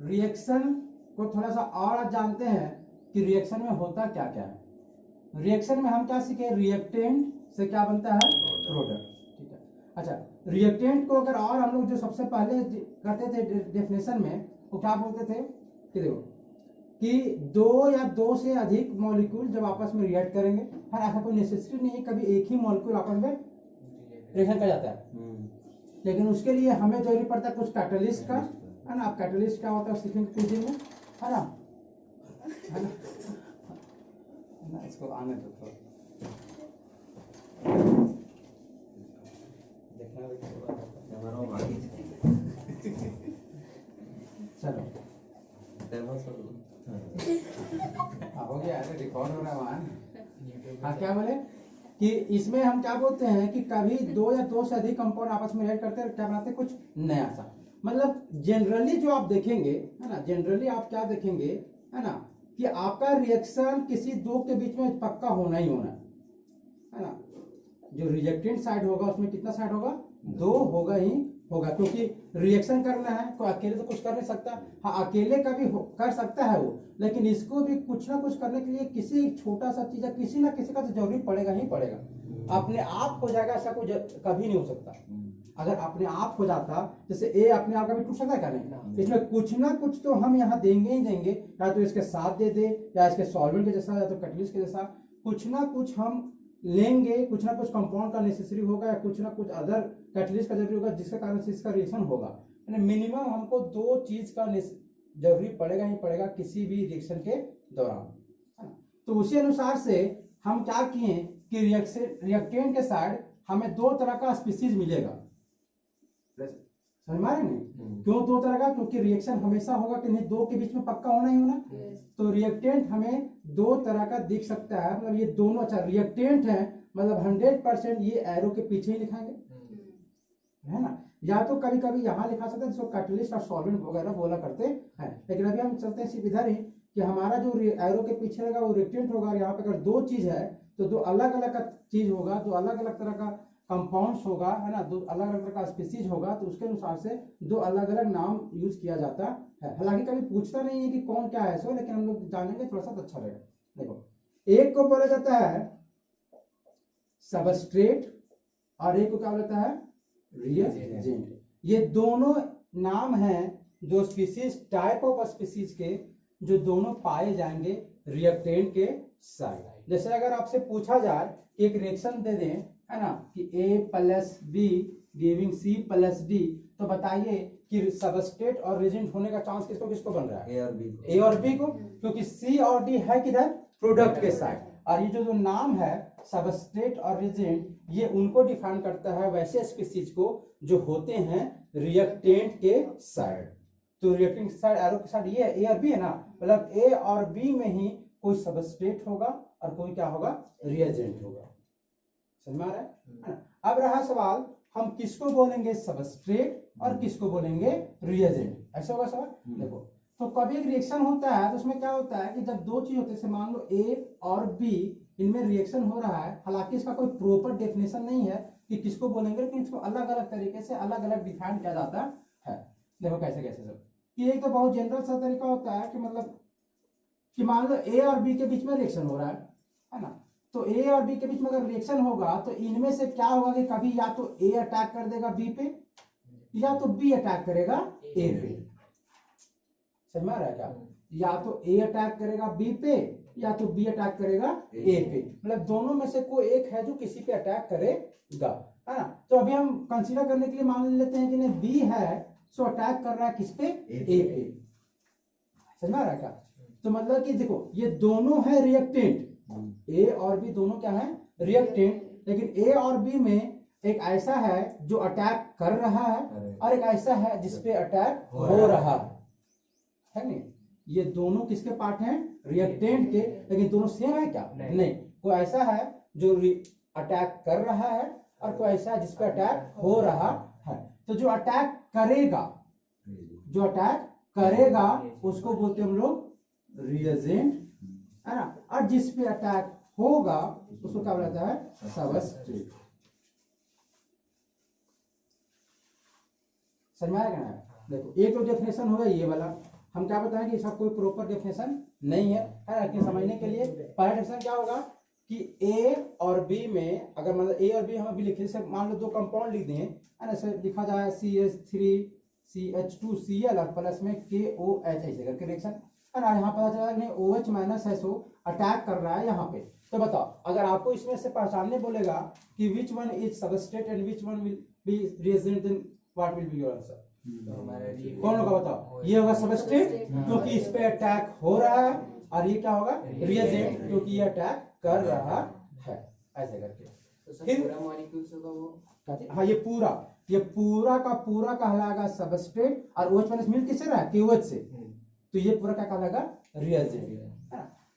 Reaction को थोड़ा सा और आज जानते हैं कि रिएक्शन में होता क्या क्या है। रिएक्शन में हम क्या सीखे, रिएक्टेंट से क्या बनता है, प्रोडक्ट। ठीक है, अच्छा रिएक्टेंट को अगर और हम लोग जो सबसे पहले करते थे डेफिनेशन में, वो क्या बोलते थे कि देखो कि दो या दो से अधिक मॉलिक्यूल जब आपस में रिएक्ट करेंगे, है ऐसा कोई नेसेसरी नहीं है कभी एक ही मॉलिक्यूल आपस में रिएक्शन कर जाता है, लेकिन उसके लिए हमें जरूरी पड़ता है कुछ कैटलिस्ट का, है ना। आप कैटलिस्ट क्या होता है सीखेंगे कुछ दिन में, है ना, है ना। इसको आने दो थोड़ा देखना, चलो हो गया, रिकॉर्ड हो रहा है वहां। हाँ क्या बोले कि इसमें हम क्या बोलते हैं कि कभी दो या दो से अधिक कंपाउंड आपस में रिएक्ट करते हैं, क्या बनाते हैं कुछ नया सा। मतलब जनरली जो आप देखेंगे, है ना, जनरली आप क्या देखेंगे, है ना, कि आपका रिएक्शन किसी दो के बीच में पक्का होना ही होना है ना। जो रिजेक्टेंट साइड होगा उसमें कितना साइड होगा, दो होगा ही होगा, क्योंकि रिएक्शन करना है कोई अकेले तो कुछ कर नहीं सकता। हाँ अकेले का भी कर सकता है वो, लेकिन इसको भी कुछ ना कुछ करने के लिए किसी छोटा सा चीज किसी ना किसी का तो जरूरी पड़ेगा ही पड़ेगा। अपने आप हो जाएगा ऐसा कुछ कभी नहीं हो सकता। अगर अपने आप हो जाता, जैसे ए अपने आप का भी टूट सकता है क्या, नहीं, इसमें कुछ ना कुछ तो हम यहाँ देंगे ही देंगे, या तो इसके साथ दे दे, या इसके सॉल्वेंट के जैसा, या तो कैटलिस्ट के जैसा कुछ ना कुछ हम लेंगे, कुछ ना कुछ कंपाउंड का नेसेसरी होगा, या कुछ ना कुछ अदर कैटलिस्ट का जरूरी होगा, जिसके कारण से इसका रिएक्शन होगा। मिनिमम हमको दो चीज का जरूरी पड़ेगा ही पड़ेगा किसी भी रिएक्शन के दौरान। तो उसी अनुसार से हम क्या किए कि रिएक्टेंट के साइड हमें दो तरह का स्पीसीज मिलेगा। समझ में आ रहा है? क्यों दो तरह का, क्योंकि रिएक्शन हमेशा होगा कि नहीं, दो के बीच में पक्का होना ही होना। तो रिएक्टेंट हमें दो तरह का दिख सकता है, मतलब ये दोनों, अच्छा रिएक्टेंट है मतलब 100% ये एरो के पीछे ही लिखाएंगे, है ना, या तो कभी कभी यहाँ लिखा सकते हैं जिसको कैटलिस्ट और सॉल्वेंट वगैरह बोला करते हैं। लेकिन अभी हम चलते हैं सिर्फ इधर ही कि हमारा जो एरो के पीछे रहेगा वो रिएक्टेंट होगा, और यहाँ पे अगर दो चीज है तो दो अलग अलग का चीज होगा, दो अलग अलग तरह का कंपाउंड्स होगा, है ना, दो अलग अलग तरह का स्पीसीज होगा, तो उसके अनुसार से दो अलग अलग नाम यूज किया जाता है। हालांकि कभी पूछता नहीं है कि कौन क्या है सो, लेकिन हम लोग जानेंगे थोड़ा सा तो अच्छा रहेगा। देखो एक को बोला जाता है सबस्ट्रेट और एक को क्या बोला जाता है रिएजेंट। ये दोनों नाम हैं जो स्पीसीज, टाइप ऑफ स्पीसीज के जो दोनों पाए जाएंगे रिएक्टेंट के साइड। जैसे अगर आपसे पूछा जाए कि एक रिएक्शन दे दें, है ना, कि A+B गिविंग C+D, तो बताइए कि सबस्ट्रेट और रिएजेंट होने का चांस किसको किसको बन रहा है, ए और बी को, क्योंकि C और D है किधर, प्रोडक्ट के साइड। और ये जो नाम है सबस्ट्रेट और रिएजेंट, ये उनको डिफाइन करता है वैसे स्पीसीज को जो होते हैं रिएक्टेंट के साइड। तो रिएक्टेंट के साइड, एरो के साइड ये ए और बी है ना, मतलब ए और बी में ही कोई सबस्ट्रेट होगा और कोई क्या होगा, रिएजेंट होगा। समझ में आ रहा है? अब रहा सवाल, हम किसको बोलेंगे सबस्ट्रेट और किसको बोलेंगे रिएजेंट, ऐसा होगा सवाल। देखो तो कभी एक रिएक्शन होता है तो उसमें क्या होता है कि जब दो चीज होती है, मान लो ए और बी, इनमें रिएक्शन हो रहा है, हालांकि इसका कोई प्रॉपर डेफिनेशन नहीं है कि किसको बोलेंगे, लेकिन इसको अलग अलग तरीके से अलग अलग डिफाइन किया जाता है। देखो कैसे कैसे सब, कि एक तो बहुत जनरल सा तरीका होता है कि मतलब कि मान लो ए और बी के बीच में रिएक्शन हो रहा है ना, तो ए और बी के बीच में अगर रिएक्शन होगा तो इनमें से क्या होगा कि कभी या तो ए अटैक कर देगा बी पे, या तो बी अटैक करेगा ए पे। समझ में आ रहा है क्या, या तो ए अटैक करेगा बी पे, या तो बी अटैक करेगा ए पे, मतलब दोनों में से कोई एक है जो किसी पे अटैक करेगा, है ना। तो अभी हम कंसीडर करने के लिए मान लेते हैं कि नहीं बी है, सो अटैक कर रहा है किस पे, ए पे। समझ में आ रहा है क्या, तो मतलब कि देखो ये दोनों है रिएक्टेंट, ए और बी दोनों क्या है रिएक्टेंट, लेकिन ए और बी में एक ऐसा है जो अटैक कर रहा है और एक ऐसा है जिसपे अटैक हो रहा है नहीं। ये दोनों किसके पार्ट हैं, रिएक्टेंट के, लेकिन दोनों सेम है क्या, नहीं। कोई ऐसा है जो अटैक कर रहा है और कोई ऐसा है जिसपे अटैक हो रहा है। तो जो अटैक करेगा, जो अटैक करेगा उसको बोलते हैं हम लोग रिएजेंट, है ना, और जिसपे अटैक होगा उसको क्या बोला जाता है सबस्ट्रेट। समझ में आएगा ना। देखो एक तो डेफिनेशन होगा ये वाला, हम क्या बताएंगे, इसका कोई प्रॉपर डेफिनेशन नहीं है लेकिन समझने के लिए पहला डेफिनेशन क्या होगा कि ए और बी में, अगर मतलब ए और बी हम अभी लिखे, जैसे मान लो दो कंपाउंड लिख दें है ना, ऐसे लिखा जाए CH3CH2Cl और प्लस में KOH ऐसे करके रिएक्शन है ना, यहाँ पता चला कि OH माइनस SO अटैक कर रहा है यहाँ पे। तो बताओ, अगर आपको इसमें से पहचानने बोलेगा कि which one is substrate and which one will be reagent, then what will be your answer? कौन होगा बताओ? ये होगा सबस्ट्रेट क्योंकि इस पे अटैक हो रहा है, और ये क्या होगा? रिएजेंट क्योंकि ये अटैक कर रहा है, ऐसे करके। तो फिर पूरा मॉलिक्यूल्स होगा वो, हाँ ये पूरा का पूरा कहलाएगा सबस्ट्रेट, और OH माइनस मिल किससे रहा है? KOH से, तो ये पूरा क्या कहलाएगा? रिएजेंट।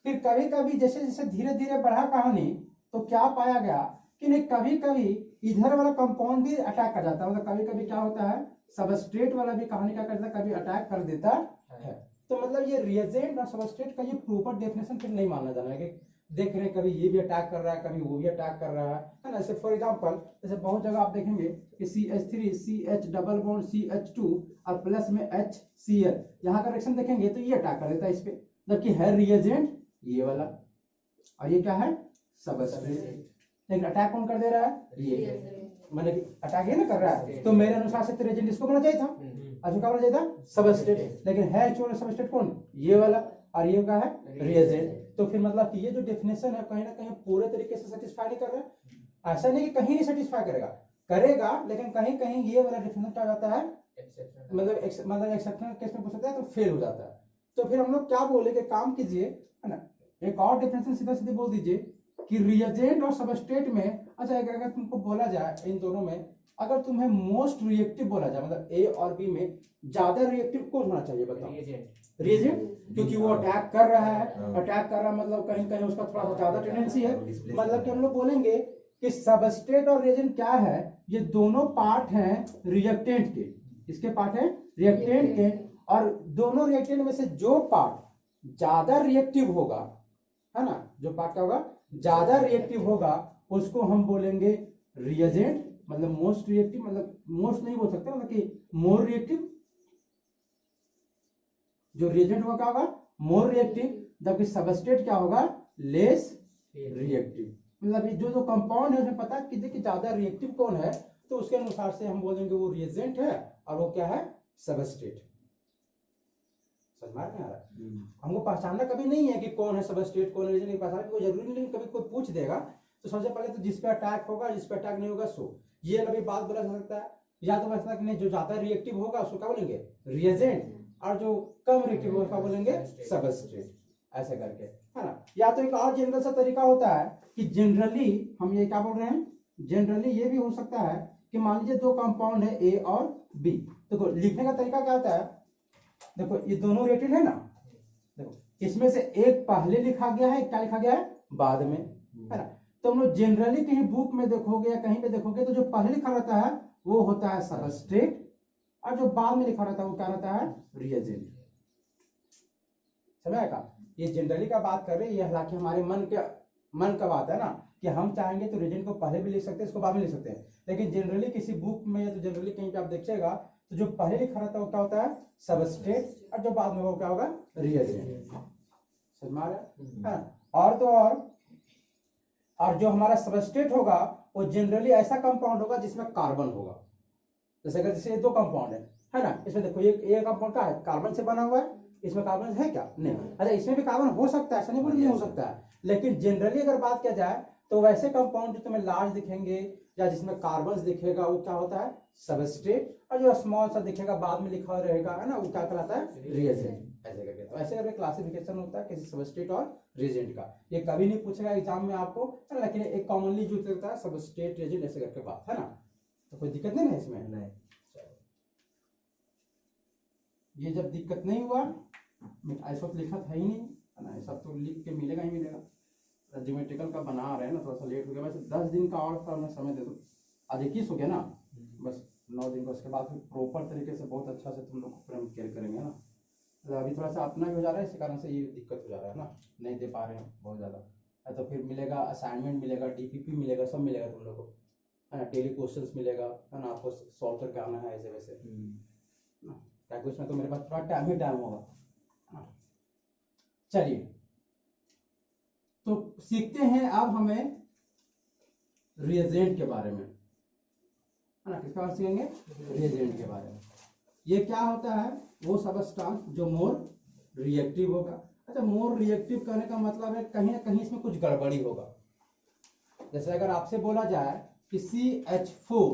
फिर कभी कभी जैसे जैसे धीरे धीरे बढ़ा कहानी, तो क्या पाया गया कि नहीं, कभी कभी इधर वाला कंपाउंड भी अटैक कर जाता है, मतलब कभी कभी क्या होता है, सबस्ट्रेट वाला भी कहानी क्या करता है, कभी अटैक कर देता है। तो मतलब ये रिएजेंट और सबस्ट्रेट का ये प्रॉपर डेफिनेशन फिर नहीं माना जाना है कि देख रहे हैं कभी ये भी अटैक कर रहा है, कभी वो भी अटैक कर रहा है ना। जैसे फॉर एग्जांपल, जैसे बहुत जगह आप देखेंगे कि CH3 CH double bond CH2 और प्लस में HCl, यहाँ का रिएक्शन देखेंगे तो ये अटैक कर देता है इस पे, जबकि है रिएजेंट ये वाला, और ये क्या है? सबस्ट्रेट। लेकिन अटैक कौन कर दे रहा है? ये, मतलब कि अटैक ये ना कर रहा है, तो मेरे अनुसार से रिएजेंट इसको बोलना चाहिए था, अच्छा क्या बोलना चाहिए था? सबस्ट्रेट। लेकिन है एक्चुअल सबस्ट्रेट कौन? ये वाला, और ये क्या है? रिएजेंट। तो फिर मतलब कि ये जो डेफिनेशन है कहीं ना कहीं पूरे तरीके से सेटिस्फाई नहीं कर रहा है। ऐसा नहीं कि कहीं नहीं सेटिस्फाई करेगा, लेकिन कहीं कहीं ये वाला डेफिनेशन क्या जाता है, मतलब एक्सेप्शनल केस में पूछ सकता है तो फेल हो जाता है। तो फिर हम लोग क्या बोले कि काम कीजिए है ना, एक और डेफिनेशन सीधा सीधे बोल दीजिए कि रिएजेंट और सबस्ट्रेट में, अच्छा अगर तुमको बोला जाए इन दोनों में, अगर तुम्हें मोस्ट रिएक्टिव बोला जाए, मतलब ए और बी में ज्यादा रिएक्टिव कौन होना चाहिए बताओ? रिएजेंट, क्योंकि वो अटैक कर रहा है, मतलब कहीं कहीं उसका थोड़ा सा ज्यादा टेंडेंसी है। मतलब कि हम लोग बोलेंगे कि सबस्ट्रेट और रिएजेंट क्या है, ये दोनों पार्ट हैं रिएक्टेंट के। इसके पार्ट है रिएक्टेंट के, और दोनों रिएक्टेंट में से जो पार्ट ज्यादा रिएक्टिव होगा है ना, जो पार्ट क्या होगा? ज्यादा रिएक्टिव होगा, उसको हम बोलेंगे रिएजेंट, मतलब मोस्ट रिएक्टिव, मतलब मोस्ट नहीं बोल सकते, मतलब कि मोर रिएक्टिव। जो रिएजेंट होगा क्या होगा? मोर रिएक्टिव, जबकि सबस्ट्रेट क्या होगा? Less reactive. मतलब जो जो कंपाउंड है उसमें पता कीजिए कि ज्यादा रिएक्टिव कौन है, तो उसके अनुसार से हम बोलेंगे वो रिएजेंट है और वो क्या है? सबस्ट्रेट। समझ में आ रहा है? हमको पहचानना कभी नहीं है कि कौन है सबस्ट्रेट कौन है रिएजेंट, नहीं पहचानना कोई जरूरी नहीं। कभी कोई पूछ देगा तो सबसे पहले तो जिस पे अटैक होगा, जिस पे अटैक नहीं होगा सो ये कभी बात बोला जा सकता है, या तो ऐसा कि नहीं जो ज्यादा रिएक्टिव होगा उसको क्या बोलेंगे? रिएजेंट, और जो कम रिएक्टिव होगा उसका बोलेंगे सबस्ट्रेट, ऐसे करके है ना। या तो एक और जनरल सा तरीका होता है कि जनरली हम ये क्या बोल रहे हैं, जनरली ये भी हो सकता है कि मान लीजिए दो कंपाउंड है ए और बी, देखो लिखने का तरीका क्या होता है, देखो ये दोनों रिएक्टेड है ना, देखो इसमें से एक पहले लिखा गया है, क्या लिखा गया है बाद में, है ना। तो हम लोग जनरली कहीं बुक में देखोगे या कहीं पे देखोगे तो जो पहले लिखा रहता है वो होता है सबस्ट्रेट, और जो बाद में लिखा रहता है वो क्या रहता है? रिएजेंट। समझ आएगा? ये जनरली का बात कर रहे हैं, ये हालांकि हमारे मन का बात है ना, कि हम चाहेंगे तो रिएजेंट को पहले भी लिख सकते हैं, इसको बाद में लिख सकते हैं, लेकिन जनरली किसी बुक में या तो जनरली कहीं पे आप देखिएगा तो जो पहले लिखा रहता है वो क्या होता है? सबस्ट्रेट, और जो बाद में वो क्या होगा? रिएजेंट। समझ में आ रहा है? और तो और जो हमारा सबस्ट्रेट होगा वो जनरली ऐसा कंपाउंड होगा जिसमें कार्बन होगा। जैसे अगर जैसे दो कंपाउंड है ना, इसमें देखो ये कंपाउंड का है कार्बन से बना हुआ है, इसमें कार्बन है क्या? नहीं। अच्छा इसमें भी कार्बन हो सकता है, ऐसा नहीं बोल नहीं हो सकता है, लेकिन जनरली अगर बात किया जाए तो वैसे कंपाउंड जो तुम्हें लार्ज दिखेंगे या जिसमें कार्बन दिखेगा वो क्या होता है? सबस्ट्रेट, और जो स्मॉल सा दिखेगा बाद में लिखा रहेगा है ना, वो क्या कहलाता है? रिएजेंट। ऐसे करके तो ऐसे करके क्लासिफिकेशन होता है किसी सबस्ट्रेट और रिएजेंट का। ये कभी नहीं पूछेगा एग्जाम में आपको, लेकिन एक कॉमनली यूज होता है सबस्ट्रेट रिएजेंट ऐसे करके बात है ना, तो कोई दिक्कत नहीं है इसमें। नहीं, ये जब दिक्कत नहीं हुआ, ऐसा तो लिखा था ही नहीं है ना, ऐसा तो लिख के मिलेगा ही मिलेगा। ज्योमेट्रिकल का बना रहे हैं ना, थोड़ा सा लेट हो गया, वैसे 10 दिन का और था, मैं समय दे दूँ। आज 21 हो गया ना, बस 9 दिन का, उसके बाद फिर प्रॉपर तरीके से बहुत अच्छा से तुम लोग को पूरा केयर करेंगे ना। तो अभी थोड़ा सा अपना भी हो जा रहा है, इसी कारण से ये दिक्कत हो जा रहा है ना, नहीं दे पा रहे हैं बहुत ज़्यादा। तो फिर मिलेगा असाइनमेंट मिलेगा, DPP मिलेगा, सब मिलेगा तुम लोग को है ना, डेली क्वेश्चंस मिलेगा है ना, आपको सॉल्व करके आना है ऐसे वैसे ना, क्या उसमें तो मेरे पास थोड़ा टाइम ही टाइम होगा, चलिए तो सीखते हैं अब हमें रिएजेंट के बारे में, है ना। किसके बारे में सीखेंगे? रिएजेंट के बारे में। ये क्या होता है? वो सबस्टांस जो मोर रिएक्टिव होगा। अच्छा, मोर रिएक्टिव कहने का मतलब है कहीं ना कहीं इसमें कुछ गड़बड़ी होगा। जैसे अगर आपसे बोला जाए कि CH4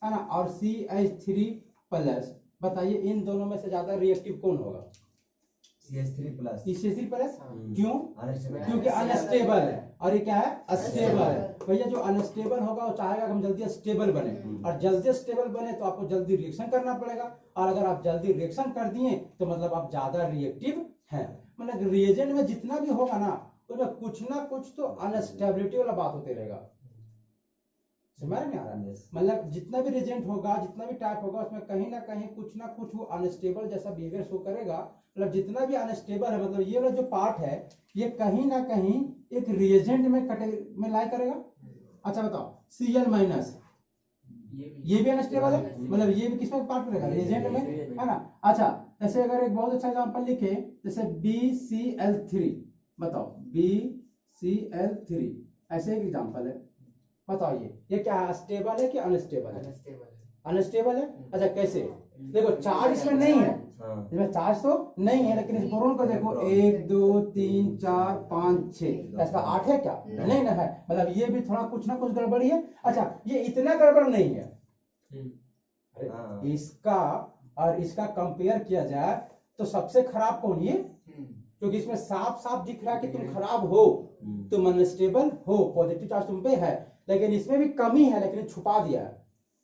है ना और CH3+, बताइए इन दोनों में से ज्यादा रिएक्टिव कौन होगा? CH3+। CH3+। क्यों? Unstable। क्योंकि अनस्टेबल है। और ये क्या है? अस्टेबल है। भैया जो अनस्टेबल होगा वो चाहेगा कि हम जल्दी स्टेबल बने, और जल्दी स्टेबल बने तो आपको जल्दी रिएक्शन करना पड़ेगा, और अगर आप जल्दी रिएक्शन कर दिए तो मतलब आप ज्यादा रिएक्टिव हैं। मतलब रिएजेंट में जितना भी होगा ना उसमें कुछ ना कुछ तो अनस्टेबिलिटी वाला बात होते रहेगा। समझ में आ रहा है? मतलब जितना भी रिएजेंट होगा, जितना भी टाइप होगा, उसमें कहीं ना कहीं कुछ ना कुछ वो अनस्टेबल जैसा बिहेवियर शो करेगा। मतलब जितना भी अनस्टेबल है, मतलब ये वाला जो पार्ट है ये कहीं ना कहीं एक रिएजेंट में कैटेगरी में लाई करेगा। अच्छा बताओ, Cl- ये भी अनस्टेबल है, मतलब ये भी किसमें पार्ट करेगा? रिएजेंट में, है ना। अच्छा, ऐसे अगर एक बहुत अच्छा एग्जांपल लिखे, जैसे BCl3, बताओ BCl3, ऐसे एक एग्जांपल है। बताओ ये क्या है? स्टेबल है कि अनस्टेबल है? अनस्टेबल है। अच्छा कैसे? देखो चार्ज इसमें नहीं है, इसमें चार्ज तो नहीं है, लेकिन इस बोरोन को देखो 1 2 3 4 5 6, इसका 8 है क्या? नहीं ना है। मतलब ये भी थोड़ा कुछ ना कुछ गड़बड़ी है। अच्छा, ये इतना गड़बड़ नहीं है। अरे इसका और इसका कंपेयर किया जाए तो सबसे खराब कौन? ये, क्योंकि इसमें साफ साफ दिख रहा है कि तुम खराब हो, तुम अनस्टेबल हो, पॉजिटिव चार्ज तुम पे है, लेकिन इसमें भी कमी है, लेकिन छुपा दिया है।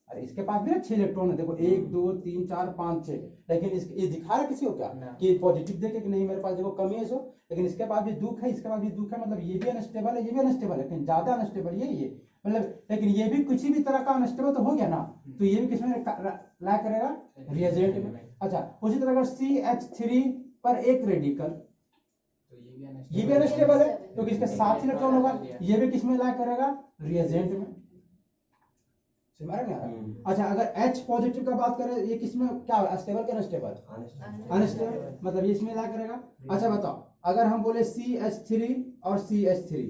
अरे इसके पास भी ना 6 इलेक्ट्रॉन है, देखो 1 2 3 4 5 6, लेकिन ये दिखा रहा किसी को क्या कि पॉजिटिव देखे कि नहीं मेरे पास देखो कमी है सो, लेकिन इसके पास भी दुख है, इसके पास भी दुख है, मतलब ये भी अनस्टेबल है, ये भी अनस्टेबल है, लेकिन ज्यादा अनस्टेबल ये मतलब, लेकिन ये भी किसी भी तरह का अनस्टेबल तो हो गया ना, तो ये भी किसमें ला करेगा? रिएजेंट में। अच्छा, उसी तरह अगर CH3 पर एक रेडिकल, ये भी अनस्टेबल है क्योंकि इसके 7 इलेक्ट्रॉन होगा, ये भी किसमें ला करेगा? रिएजेंट में। समझ में आ रहा है? अच्छा, अगर H पॉजिटिव का बात करें, ये किसमें क्या स्टेबल क्या अनस्टेबल? अनस्टेबल, मतलब ये इसमें ला करेगा। अच्छा बताओ, अगर हम बोले CH3 और CH3,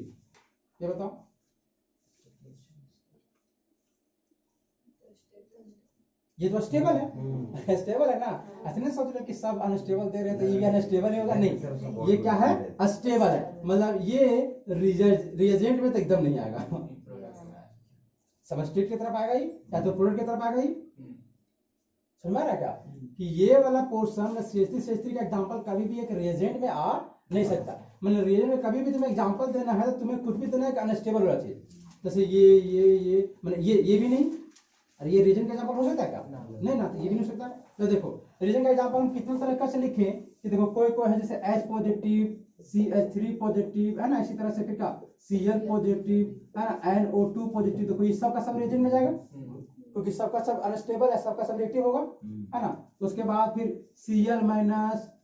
ये बताओ ये तो स्टेबल है, स्टेबल है ना। ऐसे नहीं सोच रहे कि सब अनस्टेबल दे रहे हैं तो ये भी अनस्टेबल ही होगा, नहीं, ये क्या है? अस्टेबल है। मतलब ये रिएजेंट में तो एकदम नहीं आएगा, सबस्ट्रेट की तरफ आएगा ही या तो प्रोडक्ट की तरफ आएगा ही। समझ रहा है क्या कि ये वाला पोर्शन CH3 का एग्जांपल कभी भी एक रिएजेंट में आ नहीं सकता। मतलब रिएजेंट में कभी भी तुम्हें एग्जांपल देना है तो तुम्हें कुछ भी देना है कि अनस्टेबल वाला चीज, जैसे ये मतलब ये भी नहीं। अरे ये रीजन का एग्जांपल हो सकता है क्या? नहीं ना, तो ये भी नहीं हो सकता। तो देखो रीजन का एग्जांपल हम कितना तरीका से लिखें कि देखो कोई है जैसे H पॉजिटिव, CH3 पॉजिटिव, है ना, इसी तरह से फिर क्या Cl पॉजिटिव, है ना, NO2 पॉजिटिव। देखो ये सब का सब रीजन में जाएगा क्योंकि सबका सब अनस्टेबल है, सबका सब रिएक्टिव होगा, है ना। तो उसके बाद फिर Cl-,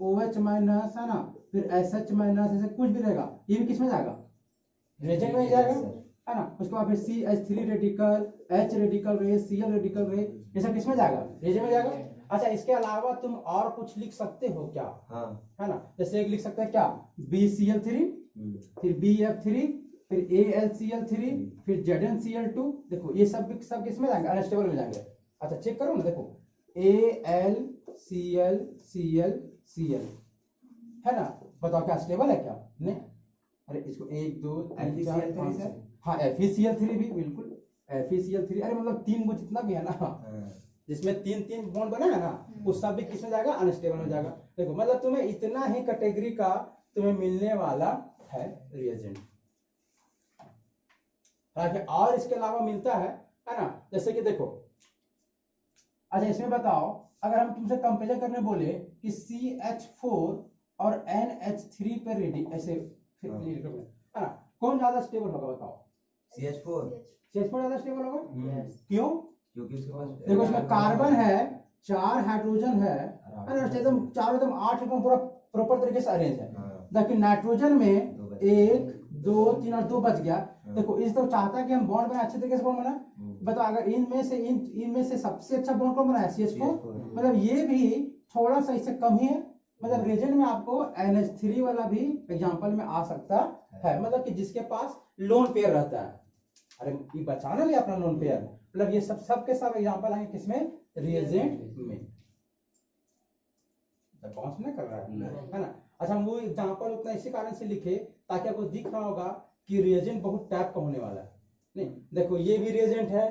OH-, है ना, फिर SH-, ऐसे कुछ भी रहेगा, ये भी किसमें जाएगा? रीजन में जाएगा, है ना। उसके बाद फिर CH3 रेडिकल, H रेडिकल रहे, Cl रेडिकल रहे, ये सब किसमें जाएगा? रिएजेंट में जाएगा। अच्छा, इसके अलावा तुम और कुछ लिख सकते हो क्या? है ना, जैसे एक लिख सकते हैं क्या, BCl3, फिर BF3, फिर AlCl3, फिर ZnCl2। देखो ये सब किसमें जाएंगे? अनस्टेबल में जाएंगे। अच्छा चेक करो ना, देखो AlCl है ना, बताओ क्या स्टेबल है क्या? नहीं। अरे इसको 1 2 3 4 5, हाँ FeCl3 भी बिल्कुल, FeCl3, अरे मतलब 3 वो जितना भी है ना, जिसमें 3 बॉन्ड बना है ना, वो सब भी किसमें जाएगा? अनस्टेबल में जाएगा। देखो मतलब तुम्हें इतना ही कैटेगरी का तुम्हें मिलने वाला है रिएजेंट, और इसके अलावा मिलता है ना, जैसे कि देखो। अच्छा इसमें बताओ, अगर हम तुमसे कंपेरिजन करने बोले कि CH4 और NH3 पर रेडी ऐसे है ना, कौन ज्यादा स्टेबल होगा? बताओ। CH4 ज्यादा स्टेबल होगा। क्यों? क्योंकि उसके पास देखो इसमें कार्बन है, 4 हाइड्रोजन है ना, एकदम चारों एकदम 8 एकदम पूरा प्रॉपर तरीके से अरेंज है। लेकिन नाइट्रोजन में 1 2 3 और 2 बच गया। देखो इस तो चाहता है कि हम बॉन्ड बनाए, अच्छे तरीके से बॉन्ड बना। बताओ अगर इनमें से सबसे अच्छा बॉन्ड कौन बनाया? CH4। मतलब ये भी थोड़ा सा इससे कम ही है, मतलब रिएजेंट में आपको NH3 वाला भी एग्जांपल में आ सकता है, मतलब कि जिसके पास लोन पेयर रहता है। अरे ये बचाना नहीं अपना लोन पेयर, मतलब ये सब के सब एग्जांपल आएंगे किसमें, रिएजेंट में। पहुंच नहीं कर रहा है ना। अच्छा हम वो एग्जांपल उतना इसी कारण से लिखे ताकि आपको दिख रहा होगा कि रिएजेंट बहुत टाइप का होने वाला है। नहीं देखो ये भी रिएजेंट है,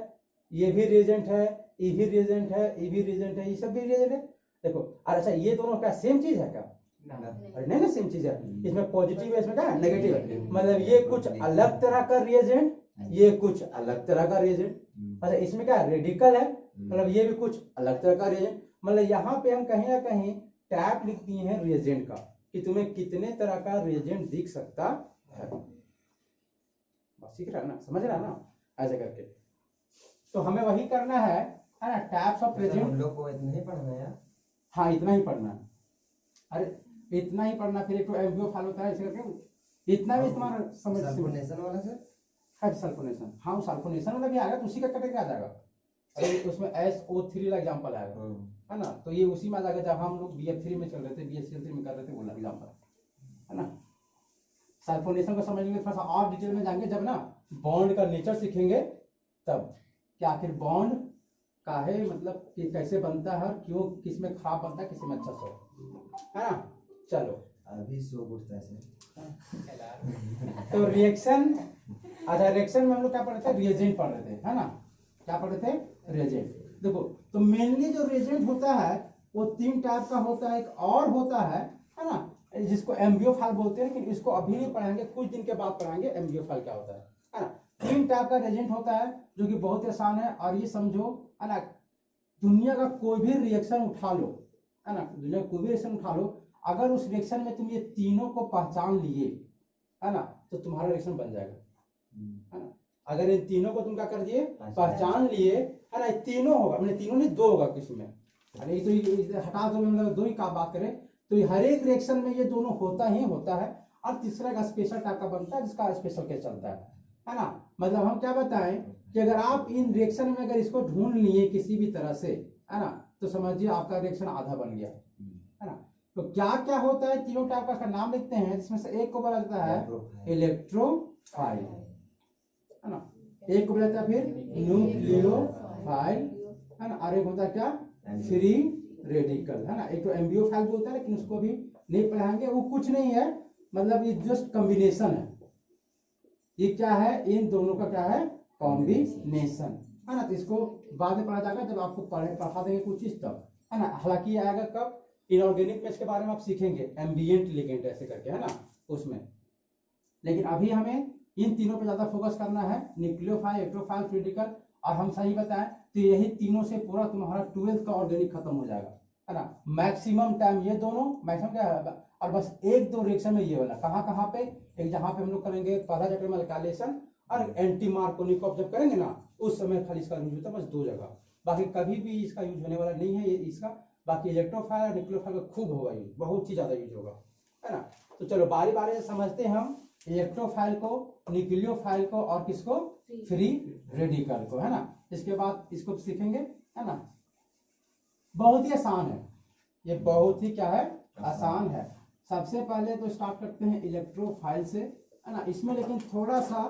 ये भी रिएजेंट है, ये भी रिएजेंट है, ये भी रिएजेंट है, ये सब भी रिएजेंट है। देखो और अच्छा ये दोनों क्या सेम चीज है क्या? अरे नहीं ना सेम चीज है, इसमें पॉजिटिव है इसमें क्या है नेगेटिव है, मतलब ये कुछ अलग तरह का रिएजेंट, ये कुछ अलग तरह का रिएजेंट। अच्छा इसमें क्या रेडिकल है, मतलब ये भी कुछ अलग तरह का रिएजेंट। मतलब यहाँ पे हम कहीं ना कहीं टैप लिख दिए हैं रिएजेंट का कि तुम्हें कितने तरह का रिएजेंट दिख सकता है। बस सीख रहा है ना, समझ रहा है ना, ऐसे करके। तो हमें वही करना है ना, टैप्स ऑफ रिएजेंट। हम लोग को इतना ही पढ़ना है यार। हाँ इतना ही पढ़ना है, अरे इतना ही पढ़ना, फिर एक तो एमबीओ फाइल होता है ऐसे करके, इतना भी तुम्हारा समझ सल्फोनेशन वाला सर, है सल्फोनेशन। हाँ सल्फोनेशन वाला भी आएगा तो उसी का कैटेगरी आ जाएगा। अरे उसमें SO3 का एग्जांपल आएगा, है ना, तो ये उसी में आ जाएगा जब हम लोग BF3 में चल रहे थे, BSCL3 में कर रहे थे, वो एग्जांपल है ना। सल्फोनेशन को समझेंगे थोड़ा सा और डिटेल में जाएंगे जब ना बॉन्ड का नेचर सीखेंगे, तब कि आखिर बॉन्ड काहे मतलब कि कैसे बनता है, क्यों किस में खराब बनता है, किस में अच्छा सो, है ना। चलो अभी सो उठता है सर। तो रिएक्शन, अच्छा रिएक्शन में हम लोग क्या पढ़ रहे थे, रिएजेंट पढ़ रहे थे, है ना, क्या पढ़ रहे थे, रिएजेंट। देखो तो मेनली जो रिएजेंट होता है वो 3 टाइप का होता है। एक और होता है ना, जिसको एमबीओ फाइल बोलते हैं, लेकिन इसको अभी नहीं पढ़ाएंगे, कुछ दिन के बाद पढ़ाएंगे एमबीओ फाइल क्या होता है ना। 3 टाइप का रिएजेंट होता है जो कि बहुत आसान है, और ये समझो है ना, दुनिया का कोई भी रिएक्शन उठा लो, है ना, दुनिया का कोई भी रिएक्शन उठा लो, अगर उस रिएक्शन में तुम ये तीनों को पहचान लिए, है ना, तो तुम्हारा रिएक्शन बन जाएगा, है ना। अगर इन तीनों को तुम क्या कर दिए, पहचान लिए, है ना, ये तीनों होगा, मैंने तीनों नहीं 2 होगा किसी में, अरे ये तो ये हटा दो, मतलब 2 ही का बात करें तो ये हर एक रिएक्शन में ये दोनों होता ही होता है। और तीसरा का स्पेशल टाइप का बनता है जिसका स्पेशल केस चलता है ना। मतलब हम क्या बताएं कि अगर आप इन रिएक्शन में अगर इसको ढूंढ लिए किसी भी तरह से, है ना, तो समझिए आपका रिएक्शन आधा बन गया, है ना। तो क्या क्या होता है, तीनों टाइप का नाम लिखते हैं, जिसमें से एक को बोला जाता है इलेक्ट्रोफाइल, है ना, एक को बोला जाता है फिर न्यूक्लियोफाइल, है ना, और एक होता है क्या, फ्री रेडिकल, है ना। एक तो एमबीओ फाइल बोलता है, लेकिन उसको भी नहीं पढ़ाएंगे, वो कुछ नहीं है, मतलब ये जस्ट कॉम्बिनेशन है। ये क्या है, इन दोनों का क्या है, कॉम्बिनेशन, है ना। तो इसको बाद में पढ़ा जाएगा जब आपको पढ़ा देंगे कुछ चीज तब, है ना। हालांकि आएगा कब, इनऑर्गेनिक में इसके बारे में आप सीखेंगे, एम्बिएंट लिगेंड ऐसे करके, है ना, उसमें। लेकिन अभी हमें इन तीनों पे ज्यादा फोकस करना है, न्यूक्लियोफाइल, इलेक्ट्रोफाइल, क्रिटिकल। और हम सही बताएं तो यही तीनों से पूरा तुम्हारा 12th का ऑर्गेनिक खत्म हो जाएगा, है ना। मैक्सिमम टाइम ये दोनों, मैक्सिमम क्या है, और बस 1-2 रिएक्शन में ये वाला, कहाँ पे, एक जहां पे हम लोग करेंगे पहला चैप्टर में अल्काइलेशन और एंटी मार्कोनिक को जब करेंगे ना, उस समय खाली इसका यूज होता है, बस 2 जगह, बाकी कभी भी इसका यूज होने वाला नहीं है ये इसका। बाकी इलेक्ट्रोफाइल और न्यूक्लियोफाइल का खूब होगा यूज, बहुत ही ज्यादा यूज होगा, है ना। तो चलो बारी बारी से समझते हैं हम इलेक्ट्रोफाइल को, न्यूक्लियोफाइल को और किसको, फ्री रेडिकल को, है ना। इसके बाद इसको सीखेंगे, है ना। बहुत ही आसान है ये, बहुत ही क्या है, आसान है। सबसे पहले तो स्टार्ट करते हैं इलेक्ट्रोफाइल से, है ना। इसमें लेकिन थोड़ा सा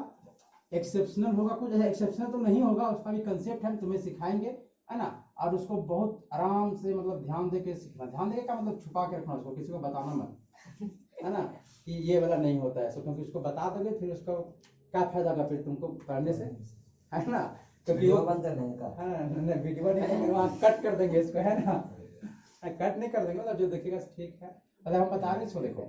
एक्सेप्शनल होगा, कुछ एक्सेप्शनल तो नहीं होगा, उसका भी कंसेप्ट हम तुम्हें सिखाएंगे, है ना। और उसको बहुत आराम से मतलब ध्यान देके सीखना, ध्यान देके का मतलब छुपा के रखना, उसको किसी को बताना मत, है ना, कि ये वाला नहीं होता है, क्योंकि उसको बता दोगे फिर उसको क्या फायदा होगा फिर तुमको पढ़ने से, है ना। क्योंकि वो बंद कर लेंगे का, हाँ वीडियो नहीं, वहाँ कट कर देंगे इसको, है ना, कट नहीं कर देंगे, मतलब जो देखेगा ठीक है। मतलब हम बता रहे इसको, देखो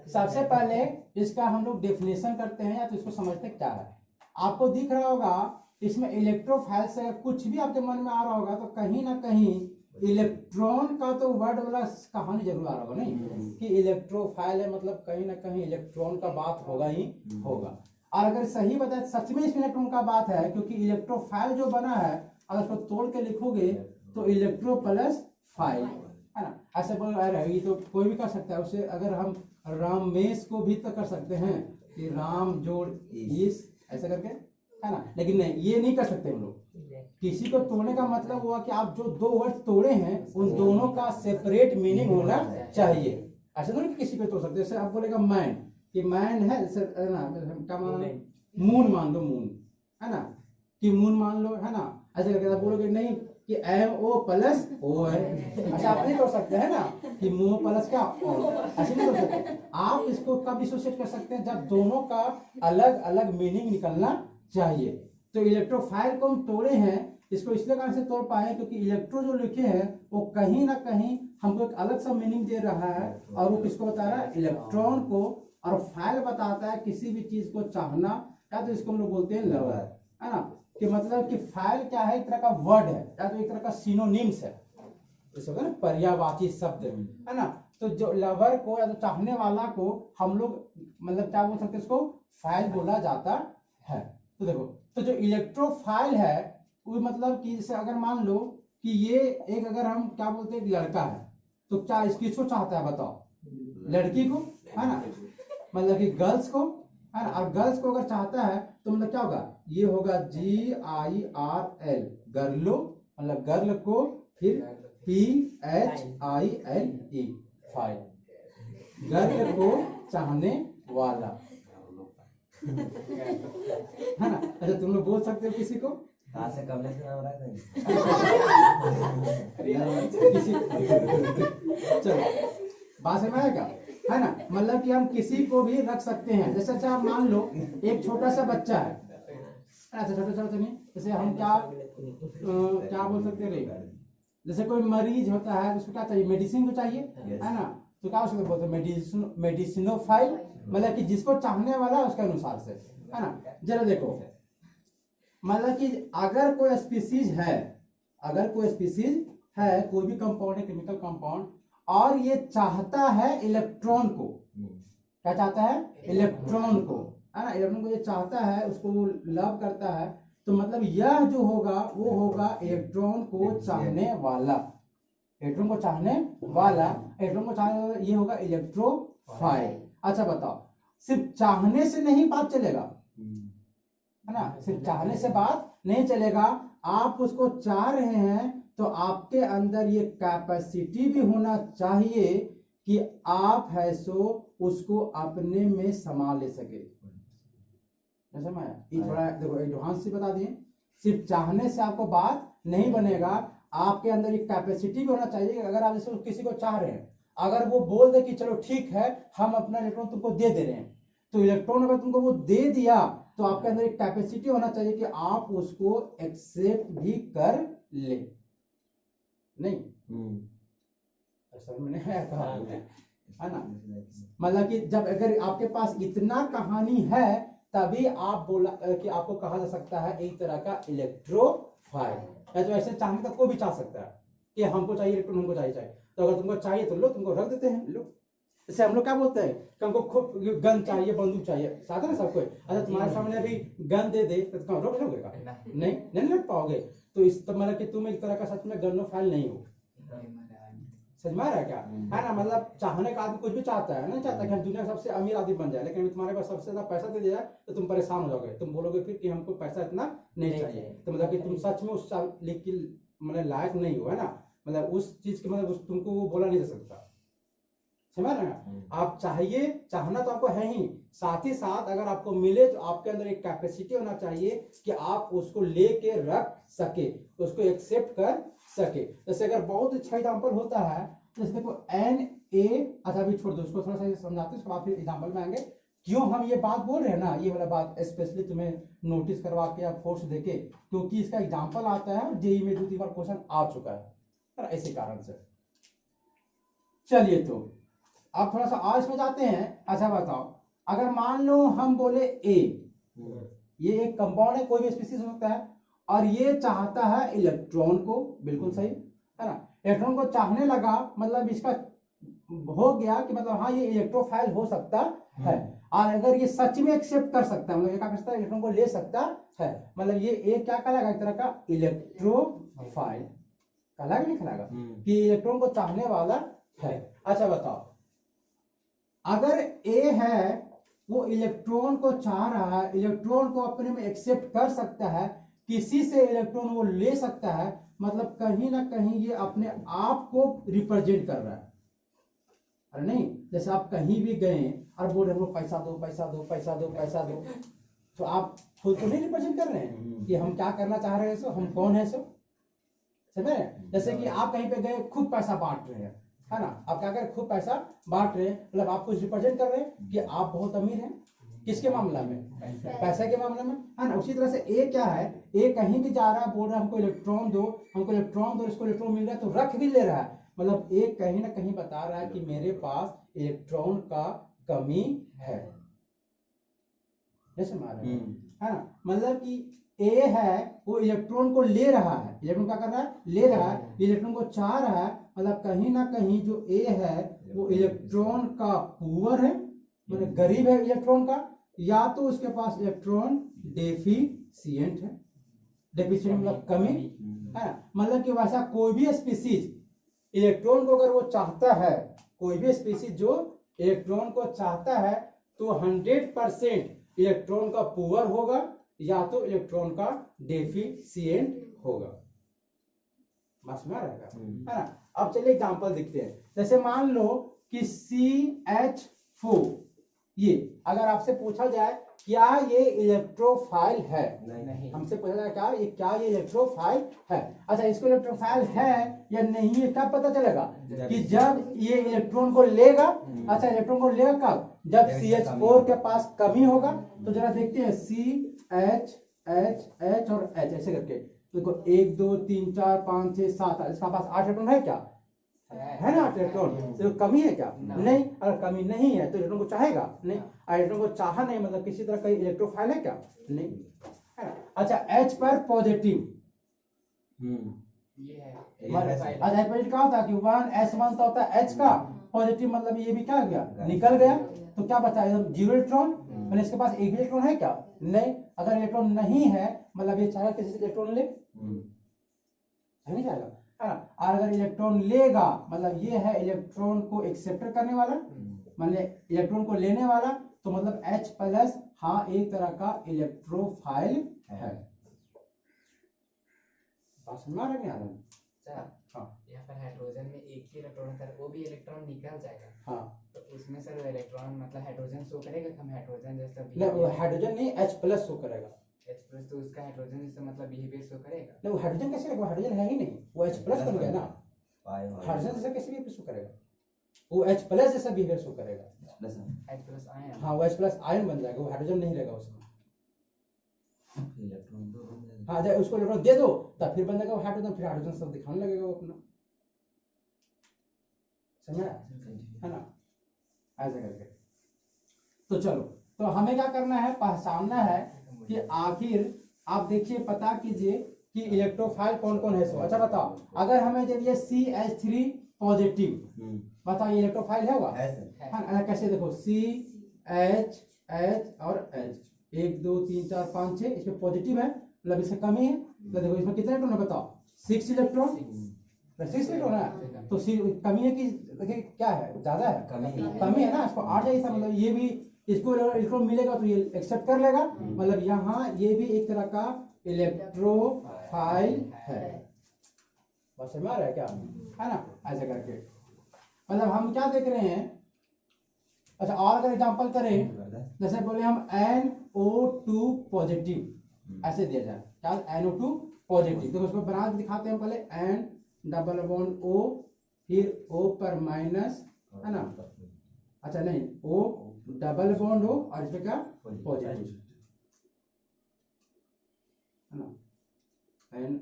सबसे पहले इसका हम लोग डेफिनेशन करते हैं, या तो इसको समझते क्या है। आपको दिख रहा होगा इसमें इलेक्ट्रोफाइल से कुछ भी आपके मन में आ रहा होगा तो कहीं ना कहीं इलेक्ट्रॉन का तो वर्ड वाला कहानी जरूर आ रहा होगा, नहीं कि इलेक्ट्रोफाइल है, मतलब कहीं ना कहीं इलेक्ट्रॉन का बात होगा ही होगा। और अगर सही बताए सच में इसमें इलेक्ट्रॉन का बात है, क्योंकि इलेक्ट्रोफाइल जो बना है अगर उसको तोड़ के लिखोगे तो इलेक्ट्रो प्लस फाइल, है ना। ऐसे बोल रहे ये तो कोई भी कर सकता है, उसे अगर हम रामेश को भी तो कर सकते हैं कि राम जोड़ इस ऐसे करके, है ना, लेकिन नहीं ये नहीं कर सकते हम लोग, किसी को तोड़ने का मतलब हुआ कि आप जो दो वर्ड तोड़े हैं उन दोनों का सेपरेट मीनिंग होना चाहिए। ऐसा नहीं कि किसी को तोड़ सकते, जैसे आप बोलेगा मैन, कि मैन है ना, क्या माना, मून मान लो, मून है ना, कि मून मान लो, है ना, ऐसे करके आप बोलोगे नहीं कि एम ओ प्लस ओ है, अच्छा आप नहीं कर सकते है ना कि मो प्लस क्या ओ, ऐसे नहीं कर सकते। आप इसको कब एसोसिएट कर सकते हैं, जब दोनों का अलग अलग मीनिंग निकलना चाहिए। तो इलेक्ट्रोफाइल को हम तोड़े हैं, इसको इसलिए कारण से तोड़ पाए क्योंकि इलेक्ट्रो जो लिखे हैं वो कहीं ना कहीं हमको एक अलग सा मीनिंग दे रहा है, और वो किसको बता रहा है, इलेक्ट्रॉन को। और फाइल बताता है किसी भी चीज को चाहना, या तो इसको हम लोग बोलते हैं लवर, है ना, कि मतलब कि फाइल क्या है, एक तरह का वर्ड है, या तो एक तरह का सिनोनिम्स है, जैसे ना पर्यायवाची शब्द, है ना। तो जो लवर को या तो चाहने वाला को हम लोग मतलब क्या बोल सकते हैं, इसको फाइल बोला जाता है। तो देखो, तो जो इलेक्ट्रोफाइल है वो मतलब कि जैसे अगर मान लो कि ये एक, अगर हम क्या बोलते हैं, एक लड़का है, तो क्या किसको चाहता है बताओ, लड़की को, है ना, मतलब कि गर्ल्स को, है ना। और गर्ल्स को अगर चाहता है तो मतलब क्या होगा, ये होगा GIRL, गर्लो, मतलब गर्ल को, फिर PHILE, फाइल, गर्ल को चाहने वाला, है ना। अच्छा तुम लोग बोल सकते हो किसी को, कहाँ से कमरे से नाम रख देंगे। किसी चलो बात समझ आएगा, है ना, मतलब कि हम किसी को भी रख सकते हैं। जैसे अच्छा आप मान लो एक छोटा सा बच्चा है, अच्छा छोटा सा नहीं, जैसे हम क्या बोल सकते हैं, जैसे कोई मरीज होता है उसको क्या चाहिए, मेडिसिन को चाहिए, है ना, तो क्या उसको बोलते हैं, मेडिसिनोफाइल, मतलब कि जिसको चाहने वाला उसके अनुसार से, है ना। जरा देखो, मतलब कि अगर कोई स्पीसीज है, अगर कोई स्पीसीज है, कोई भी कंपाउंड है, केमिकल कंपाउंड, और ये चाहता है इलेक्ट्रॉन को, क्या चाहता है, इलेक्ट्रॉन को, है ना, इलेक्ट्रॉन को ये चाहता है, उसको वो लव करता है, तो मतलब यह जो होगा वो होगा इलेक्ट्रॉन को चाहने वाला, इलेक्ट्रॉन को चाहने वाला, इलेक्ट्रॉन को चाहने वाला, ये होगा इलेक्ट्रोफाइल। अच्छा बताओ, सिर्फ चाहने से नहीं बात चलेगा, है ना, सिर्फ चाहने से बात नहीं चलेगा, आप उसको चाह रहे हैं तो आपके अंदर ये कैपेसिटी भी होना चाहिए कि आप है सो उसको अपने में समा ले सके। समझ आया? ये थोड़ा देखो एडवांस से बता दिए, सिर्फ चाहने से आपको बात नहीं बनेगा, आपके अंदर एक कैपेसिटी भी होना चाहिए कि अगर आप जैसे किसी को चाह रहे हैं, अगर वो बोल दे कि चलो ठीक है हम अपना इलेक्ट्रॉन तुमको दे रहे हैं, तो इलेक्ट्रॉन अगर तुमको वो दे दिया तो आपके अंदर एक कैपेसिटी होना चाहिए कि आप उसको एक्सेप्ट भी कर ले। नहीं समझ में नहीं आया, है ना, मतलब कि जब अगर आपके पास इतना कहानी है तभी आप बोला कि आपको कहा जा सकता है एक तरह का इलेक्ट्रोफाइल। तो ऐसे चाहने तक को भी चाह सकता है कि हमको चाहिए इलेक्ट्रॉन, हमको चाहिए, तो अगर तुमको चाहिए तो लो, तुमको रख देते हैं, लो। जैसे हम लोग क्या बोलते हैं कि हमको खूब गन चाहिए, बंदूक चाहिए, साथ है ना सबको, अच्छा तुम्हारे सामने अभी गन दे दे तो तुम रोक लोगे का, नहीं रख पाओगे। तो इस मतलब कि तुम एक तरह का सच में गनोफाइल नहीं हो, समझ में आ रहा है क्या, है ना, मतलब चाहने का आदमी कुछ भी चाहता है, नहीं चाहता कि हम दुनिया का सबसे अमीर आदमी बन जाए, लेकिन तुम्हारे पास सबसे ज्यादा पैसा दे दिया तो तुम परेशान हो जाओगे, तुम बोलोगे फिर कि हमको पैसा इतना नहीं चाहिए, तो मतलब कि तुम सच में उस मतलब लायक नहीं हो, है ना, मतलब उस चीज के मतलब तुमको वो बोला नहीं जा सकता, समझ रहे हैं। आप चाहिए, चाहना तो आपको है ही, साथ ही साथ अगर आपको मिले तो आपके अंदर एक कैपेसिटी होना चाहिए कि आप उसको लेके रख सके, उसको एक्सेप्ट कर सके। जैसे अगर बहुत अच्छा एग्जांपल होता है, जैसे देखो Na, अच्छा अभी छोड़ दो उसको, थोड़ा सा समझाते हैं, उसके बाद फिर एग्जांपल में आएंगे। क्यों हम ये बात बोल रहे हैं ना, ये वाला बात स्पेशली तुम्हें नोटिस करवा के या फोर्स देके, क्योंकि इसका एग्जांपल आता है जेई में 2-3 बार क्वेश्चन आ चुका है, ऐसे कारण से। चलिए तो अब थोड़ा सा आज में जाते हैं। अच्छा बताओ, अगर मान लो हम बोले ए, ये एक कंपाउंड है, कोई भी स्पीशीज हो सकता है, और ये चाहता है इलेक्ट्रॉन को, बिल्कुल सही है ना, इलेक्ट्रॉन को चाहने लगा, मतलब इसका हो गया कि मतलब हाँ ये इलेक्ट्रोफाइल हो सकता है, और अगर ये सच में एक्सेप्ट कर सकता है, मतलब ये क्या कर सकता है, इलेक्ट्रॉन को ले सकता है, मतलब ये एक क्या कहलाएगा, एक तरह का इलेक्ट्रोफाइल कहलाएगा, नहीं कहलाएगा, कि इलेक्ट्रॉन को चाहने वाला है। अच्छा बताओ, अगर ए है वो इलेक्ट्रॉन को चाह रहा है, इलेक्ट्रॉन को अपने में एक्सेप्ट कर सकता है, किसी से इलेक्ट्रॉन वो ले सकता है, मतलब कहीं ना कहीं ये अपने आप को रिप्रेजेंट कर रहा है। अरे नहीं, जैसे आप कहीं भी गए और बोल रहे हो पैसा दो पैसा दो पैसा दो पैसा दो, तो आप खुद को नहीं रिप्रेजेंट कर रहे हैं कि हम क्या करना चाह रहे हैं, सो हम कौन है, सो समझ रहे हैं? जैसे कि आप कहीं पे गए, खूब पैसा बांट रहे हैं, है ना, आप क्या कर रहे, खूब पैसा बांट रहे हैं, मतलब आप कुछ रिप्रेजेंट कर रहे हैं कि आप बहुत अमीर हैं। किसके मामला में? पैसे के मामले में, है ना। उसी तरह से ए क्या है, ए कहीं भी जा रहा है, बोल रहा है हमको इलेक्ट्रॉन दो, हमको इलेक्ट्रॉन दो, इसको इलेक्ट्रॉन मिल रहा है तो रख भी ले रहा है, मतलब ए कहीं ना कहीं बता रहा है कि मेरे पास इलेक्ट्रॉन का कमी है। जैसे मान रहे हैं, है ना, मतलब कि ए है वो इलेक्ट्रॉन को ले रहा है, इलेक्ट्रॉन क्या कर रहा है, ले रहा है, इलेक्ट्रॉन को चाह रहा है, मतलब कहीं ना कहीं जो ए है वो इलेक्ट्रॉन का पुअर है, मतलब गरीब है इलेक्ट्रॉन का, या तो उसके पास इलेक्ट्रॉन डेफिशिएंट है, डेफिशिएंट मतलब कमी, है ना। मतलब कि वैसा कोई भी स्पीसीज इलेक्ट्रॉन को अगर वो चाहता है, कोई भी स्पीसीज जो इलेक्ट्रॉन को चाहता है, तो 100% इलेक्ट्रॉन का पुअर होगा या तो इलेक्ट्रॉन का डेफिशिएंट होगा। बस में रहेगा, है ना। अब चलिए एग्जांपल देखते हैं। जैसे मान लो कि CH4, ये अगर आपसे पूछा जाए क्या ये इलेक्ट्रोफाइल है, नहीं, हमसे पूछा जाए क्या ये इलेक्ट्रोफाइल है, अच्छा इसको इलेक्ट्रोफाइल है या नहीं, ये कब पता चलेगा कि जब ये इलेक्ट्रॉन को लेगा। अच्छा इलेक्ट्रॉन को लेगा कब, जब CH4 के पास कमी होगा। तो जरा देखते हैं CH H H और H ऐसे करके, देखो 1 2 3 4 5 6 7, इसका पास 8 इलेक्ट्रॉन है क्या, है ना 8 इलेक्ट्रॉन, तो कमी है क्या, नहीं। अगर कमी नहीं है तो इलेक्ट्रॉन को चाहेगा नहीं, इलेक्ट्रॉन को चाहा नहीं, मतलब किसी तरह का इलेक्ट्रोफाइल है क्या, नहीं, है ना। अच्छा H पर पॉजिटिव, ये है अच्छा H पॉजिटिव क्या होता है कि 1s1 होता है H का पॉजिटिव, मतलब ये भी क्या हो गया, निकल गया, तो क्या बचा एकदम 0 इलेक्ट्रॉन, मतलब इसके पास एक भी इलेक्ट्रॉन है क्या, नहीं। अगर इलेक्ट्रॉन नहीं है, मतलब ये चाहे किसी से इलेक्ट्रॉन ले, नहीं जाएगा, है ना। और अगर इलेक्ट्रॉन लेगा, मतलब ये है इलेक्ट्रॉन को एक्सेप्टर करने वाला, मतलब इलेक्ट्रॉन को लेने वाला, तो मतलब H+, हाँ एक तरह का इलेक्ट्रोफाइल है। बात समझ आ रहा है? सर यहाँ पर हाइड्रोजन में एक ही इलेक्ट्रॉन होता है, वो भी इलेक्ट्रॉन निकल जाएगा, हाँ, तो उसमें सर इलेक्ट्रॉन मतलब हाइड्रोजन शो करेगा कि हम हाइड्रोजन जैसा नहीं वो हाइड्रोजन नहीं H+ शो करेगा, H+ तो उसका हाइड्रोजन जैसा मतलब बिहेवियर शो करेगा, नहीं वो हाइड्रोजन कैसे करेगा, हाइड्रोजन है ही नहीं, वो H+ बन गया ना, हाइड्रोजन जैसा कैसे भी शो करेगा, वो H+ जैसा बिहेवियर शो करेगा, H+ आयन, हाँ वो H+ आयन बन जाएगा, वो हाइड्रोजन नहीं रहेगा उसका। हाँ जब उसको इलेक्ट्रॉन दे दो तब फिर बन जाएगा वो हाइड्रोजन, फिर हाइड्रोजन सब दिखाने लगेगा वो अपना, समझ है ना, ऐसा करके। तो चलो, तो हमें क्या करना है, पहचानना है कि आखिर आप देखिए, पता कीजिए कि इलेक्ट्रोफाइल कौन कौन है। सो अच्छा बताओ, अगर हमें जब ये CH3 पॉजिटिव, बताओ ये इलेक्ट्रोफाइल है, हाँ कैसे, देखो CH H और H 1 2 3 4 5 6, इसमें पॉजिटिव है, मतलब इससे कमी है, तो देखो इसमें कितने इलेक्ट्रॉन है बताओ, 6 इलेक्ट्रॉन, 6 इलेक्ट्रॉन है, तो कमी है कि देखिए क्या है, ज्यादा है, कमी है ना, इसको 8 जैसा, मतलब ये भी इसको इलेक्ट्रॉन मिलेगा तो ये एक्सेप्ट कर लेगा, मतलब यहाँ ये भी एक तरह का इलेक्ट्रोफाइल है। बस समझ आ रहा है क्या, है ना, ऐसे करके, मतलब हम क्या देख रहे हैं। अच्छा और अगर एग्जांपल करें, जैसे बोले हम NO2 पॉजिटिव, ऐसे दिया जाए क्या, NO2 पॉजिटिव, तो उसको बना के दिखाते हैं, पहले N+O, फिर O पर माइनस, है ना, अच्छा नहीं O +O और इसमें क्या पॉजिटिव, है ना, N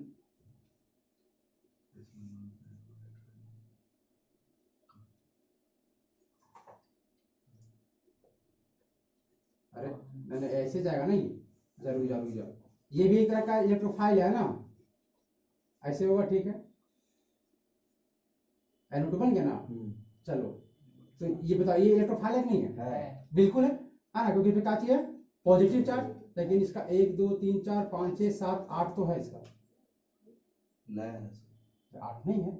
अरे मैंने ऐसे जाएगा ना, ये जरूर ये भी एक तरह का इलेक्ट्रोफाइल है ना, ऐसे होगा, ठीक है, NO2 बन गया ना। चलो तो ये बताओ ये इलेक्ट्रोफाइल है कि नहीं है, बिल्कुल है ना, क्योंकि इसमें क्या चाहिए, पॉजिटिव चार्ज, लेकिन इसका 1 2 3 4 5 6 7 8 तो है, इसका 8 नहीं है,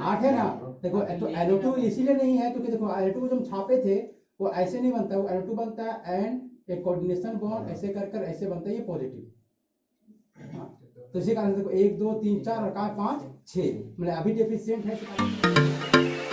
8 है ना, देखो तो NO2 इसीलिए नहीं है क्योंकि देखो NO2 जो हम छापे थे वो ऐसे नहीं बनता, वो NO2 बनता है एंड एक कोऑर्डिनेशन बॉन्ड ऐसे कर ऐसे बनता है, ये पॉजिटिव, हाँ, तो इसी कारण से देखो 1 2 3 4 और कहा 5 6 मतलब अभी डेफिशिएंट है तो